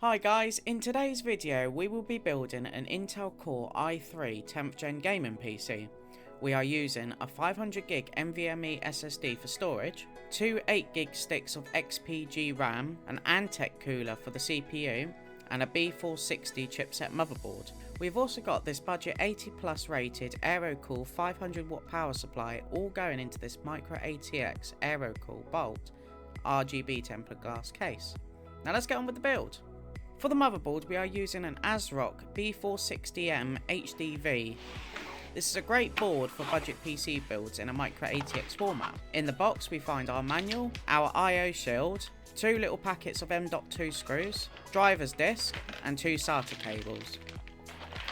Hi guys, in today's video we will be building an Intel Core i3 10th gen gaming PC. We are using a 500GB NVMe SSD for storage, two 8GB sticks of XPG RAM, an Antec cooler for the CPU, and a B460 chipset motherboard. We've also got this budget 80 plus rated Aerocool 500W power supply, all going into this micro ATX Aerocool Bolt RGB tempered glass case. Now let's get on with the build. For the motherboard we are using an ASRock B460M HDV. This is a great board for budget PC builds in a micro ATX format. In the box we find our manual, our IO shield, two little packets of M.2 screws, driver's disc and two SATA cables.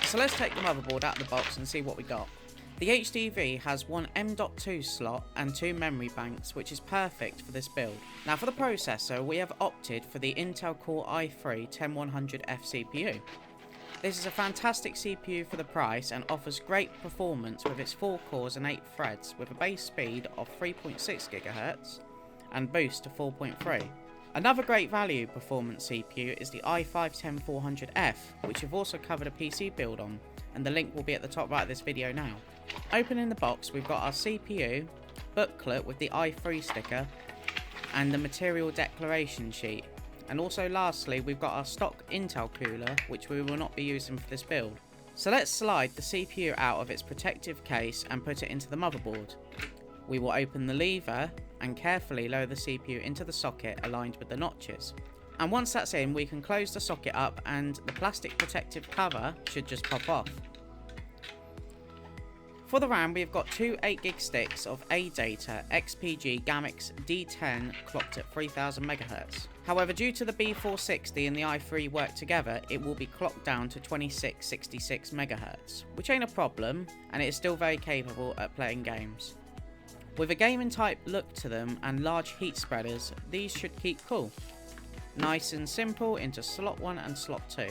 So let's take the motherboard out of the box and see what we got. The HDV has one M.2 slot and two memory banks, which is perfect for this build. Now for the processor, we have opted for the Intel Core i3 10100F CPU. This is a fantastic CPU for the price and offers great performance with its 4 cores and 8 threads with a base speed of 3.6 GHz and boost to 4.3. Another great value performance CPU is the i5 10400F, which we've also covered a PC build on, and the link will be at the top right of this video now. Opening the box, we've got our CPU, booklet with the i3 sticker, and the material declaration sheet. And also lastly, we've got our stock Intel cooler, which we will not be using for this build. So let's slide the CPU out of its protective case and put it into the motherboard. We will open the lever and carefully lower the CPU into the socket aligned with the notches. And once that's in, we can close the socket up and the plastic protective cover should just pop off. For the RAM, we've got two 8GB sticks of ADATA XPG Gammix D10 clocked at 3000 MHz. However, due to the B460 and the i3 work together, it will be clocked down to 2666 MHz, which ain't a problem, and it is still very capable at playing games. With a gaming type look to them and large heat spreaders, these should keep cool. Nice and simple into slot 1 and slot 2.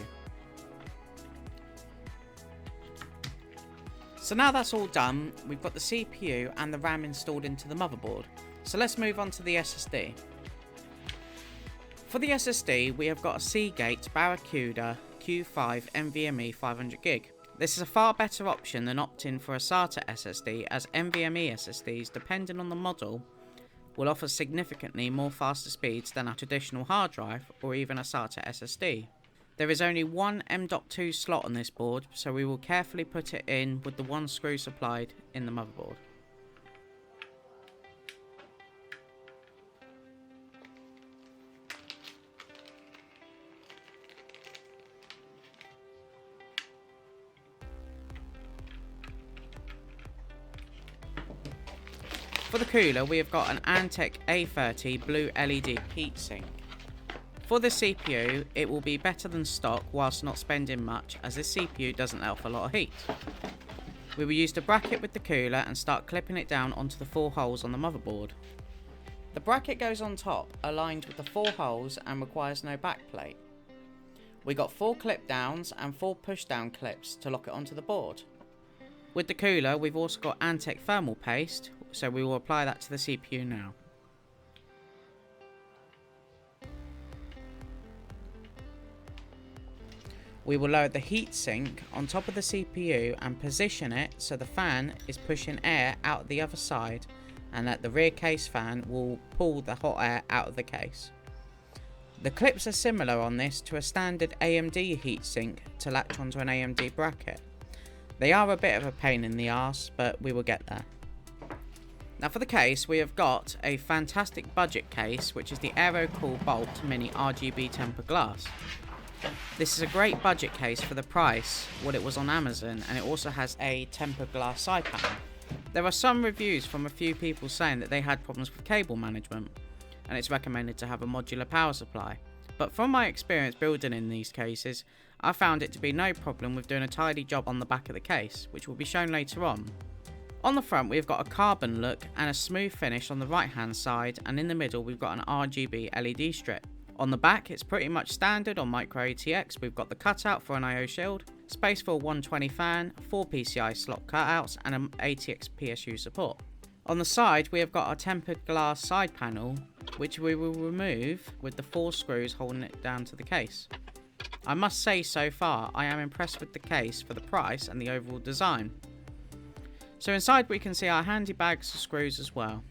So now that's all done, we've got the CPU and the RAM installed into the motherboard. So let's move on to the SSD. For the SSD, we have got a Seagate Barracuda Q5 NVMe 500GB. This is a far better option than opting for a SATA SSD, as NVMe SSDs, depending on the model, will offer significantly more faster speeds than a traditional hard drive or even a SATA SSD. There is only one M.2 slot on this board, so we will carefully put it in with the one screw supplied in the motherboard. For the cooler, we have got an Antec A30 blue LED heatsink. For the CPU, it will be better than stock whilst not spending much, as this CPU doesn't let off a lot of heat. We will use the bracket with the cooler and start clipping it down onto the 4 holes on the motherboard. The bracket goes on top, aligned with the 4 holes and requires no backplate. We got 4 clip downs and 4 push down clips to lock it onto the board. With the cooler, we've also got Antec thermal paste, so we will apply that to the CPU now. We will lower the heatsink on top of the CPU and position it so the fan is pushing air out the other side, and that the rear case fan will pull the hot air out of the case. The clips are similar on this to a standard AMD heatsink to latch onto an AMD bracket. They are a bit of a pain in the arse, but we will get there. Now for the case, we have got a fantastic budget case, which is the Aerocool Bolt Mini RGB tempered glass. This is a great budget case for the price, what it was on Amazon, and it also has a tempered glass side panel. There are some reviews from a few people saying that they had problems with cable management, and it's recommended to have a modular power supply. But from my experience building in these cases, I found it to be no problem with doing a tidy job on the back of the case, which will be shown later on. On the front we've got a carbon look and a smooth finish on the right hand side, and in the middle we've got an RGB LED strip. On the back, it's pretty much standard on micro ATX. We've got the cutout for an IO shield, space for a 120 fan, 4 PCI slot cutouts, and an ATX PSU support. On the side, we have got our tempered glass side panel, which we will remove with the 4 screws holding it down to the case. I must say so far I am impressed with the case for the price and the overall design. So inside we can see our handy bags of screws as well.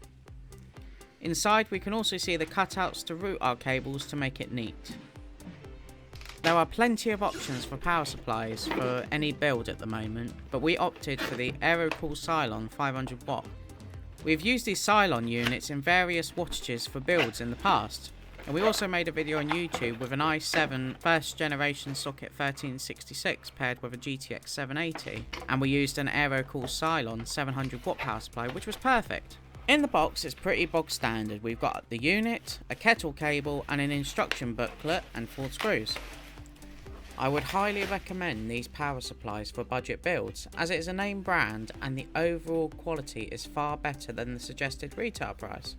Inside we can also see the cutouts to route our cables to make it neat. There are plenty of options for power supplies for any build at the moment, but we opted for the Aerocool Cylon 500 watt. We've used these Cylon units in various wattages for builds in the past, and we also made a video on YouTube with an i7 first generation socket 1366 paired with a GTX 780, and we used an Aerocool Cylon 700 watt power supply, which was perfect. In the box it's pretty bog standard. We've got the unit, a kettle cable and an instruction booklet and 4 screws. I would highly recommend these power supplies for budget builds, as it is a name brand and the overall quality is far better than the suggested retail price.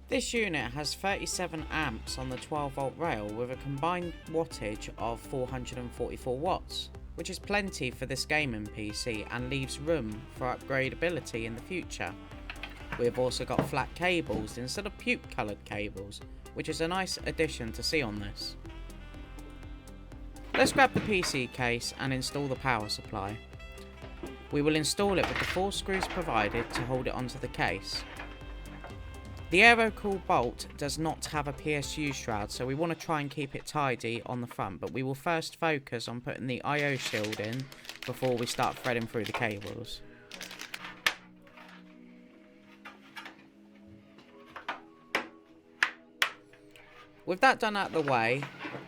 This unit has 37 amps on the 12 volt rail with a combined wattage of 444 watts, which is plenty for this gaming PC and leaves room for upgradability in the future. We have also got flat cables instead of puke coloured cables, which is a nice addition to see on this. Let's grab the PC case and install the power supply. We will install it with the 4 screws provided to hold it onto the case. The Aerocool bolt does not have a PSU shroud, so we want to try and keep it tidy on the front, but we will first focus on putting the IO shield in before we start threading through the cables. With that done out of the way,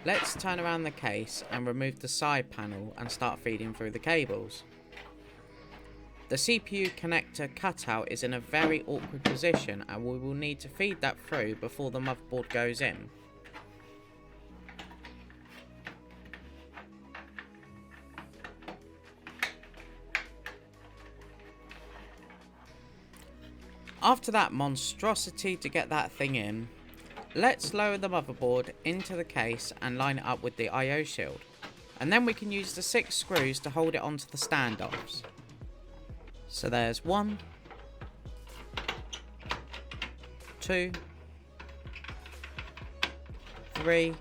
let's turn around the case and remove the side panel and start feeding through the cables. The CPU connector cutout is in a very awkward position and we will need to feed that through before the motherboard goes in. After that monstrosity to get that thing in, let's lower the motherboard into the case and line it up with the IO shield. And then we can use the 6 screws to hold it onto the standoffs. So there's 1, 2, 3,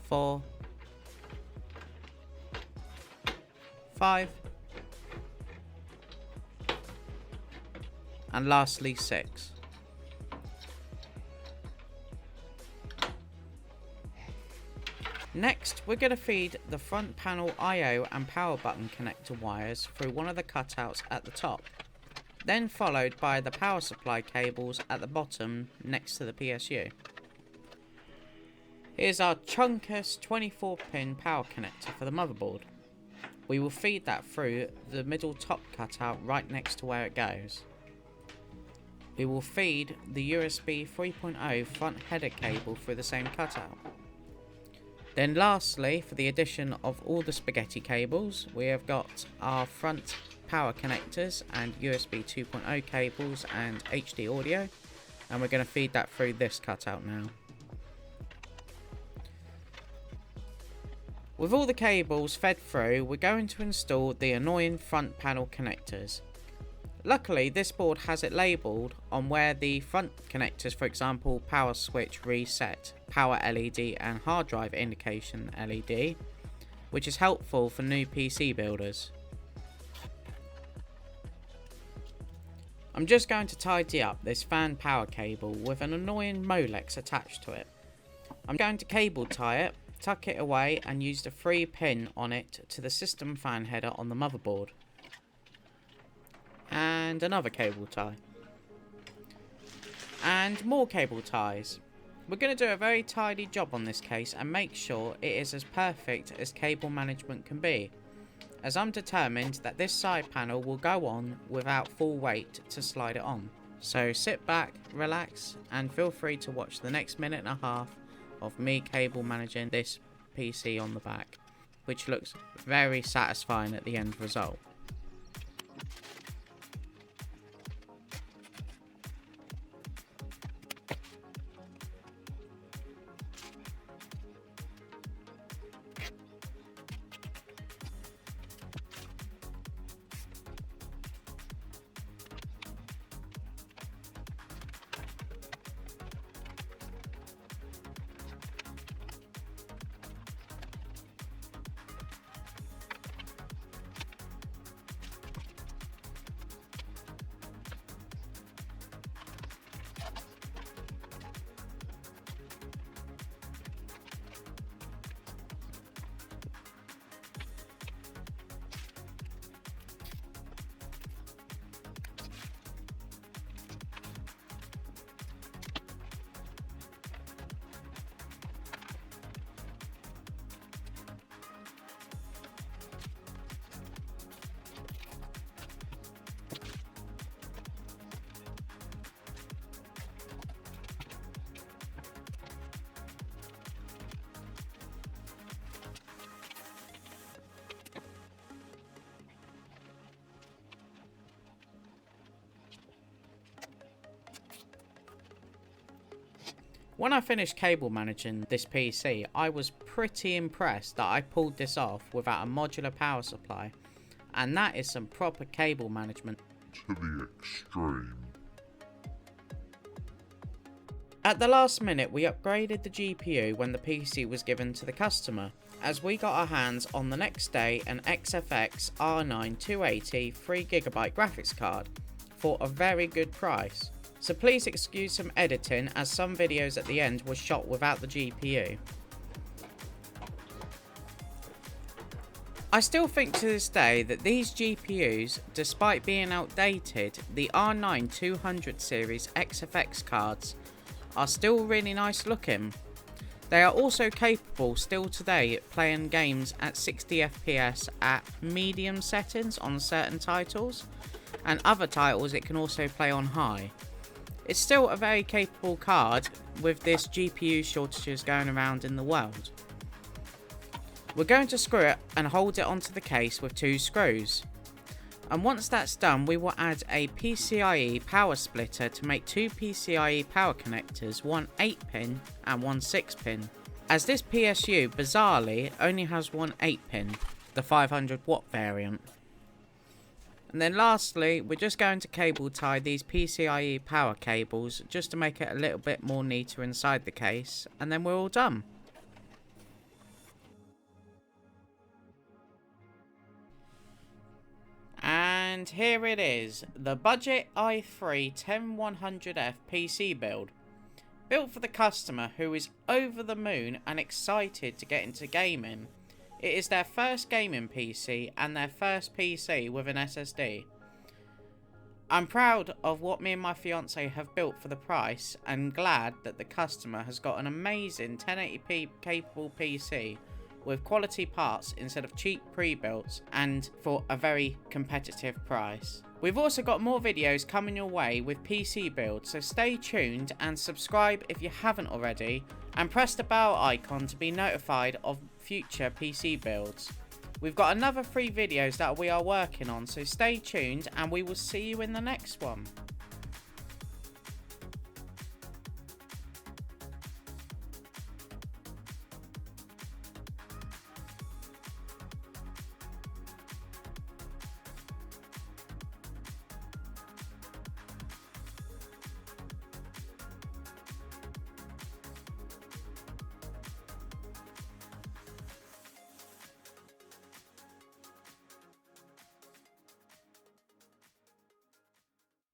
4, 5, and lastly 6. Next, we're going to feed the front panel IO and power button connector wires through one of the cutouts at the top, then followed by the power supply cables at the bottom next to the PSU. Here's our chunkus 24-pin power connector for the motherboard. We will feed that through the middle top cutout right next to where it goes. We will feed the USB 3.0 front header cable through the same cutout. Then lastly, for the addition of all the spaghetti cables, we have got our front power connectors and USB 2.0 cables and HD audio, and we're going to feed that through this cutout now. With all the cables fed through, we're going to install the annoying front panel connectors. Luckily, this board has it labelled on where the front connectors, for example, power switch reset, power LED and hard drive indication LED, which is helpful for new PC builders. I'm just going to tidy up this fan power cable with an annoying Molex attached to it. I'm going to cable tie it, tuck it away and use the 3 pin on it to the system fan header on the motherboard. And another cable tie. And more cable ties. We're going to do a very tidy job on this case and make sure it is as perfect as cable management can be, as I'm determined that this side panel will go on without full weight to slide it on. So sit back, relax and feel free to watch the next minute and a half of me cable managing this PC on the back, which looks very satisfying at the end result. When I finished cable managing this PC, I was pretty impressed that I pulled this off without a modular power supply, and that is some proper cable management to the extreme. At the last minute, we upgraded the GPU when the PC was given to the customer, as we got our hands on the next day an XFX R9 280 3GB graphics card for a very good price. So please excuse some editing, as some videos at the end were shot without the GPU. I still think to this day that these GPUs, despite being outdated, the R9 200 series XFX cards are still really nice looking. They are also capable still today at playing games at 60 FPS at medium settings on certain titles, and other titles it can also play on high. It's still a very capable card with this GPU shortages going around in the world. We're going to screw it and hold it onto the case with 2 screws. And once that's done, we will add a PCIe power splitter to make 2 PCIe power connectors, one 8-pin and one 6-pin. As this PSU bizarrely only has one 8-pin, the 500 watt variant. And then lastly, we're just going to cable tie these PCIe power cables just to make it a little bit more neater inside the case, and then we're all done. And here it is, the budget i3 10100F PC build. Built for the customer who is over the moon and excited to get into gaming. It is their first gaming PC and their first PC with an SSD. I'm proud of what me and my fiance have built for the price, and glad that the customer has got an amazing 1080p capable PC with quality parts instead of cheap pre-builts, and for a very competitive price. We've also got more videos coming your way with PC builds, so stay tuned and subscribe if you haven't already, and press the bell icon to be notified of future PC builds. We've got another 3 videos that we are working on, so stay tuned and we will see you in the next one.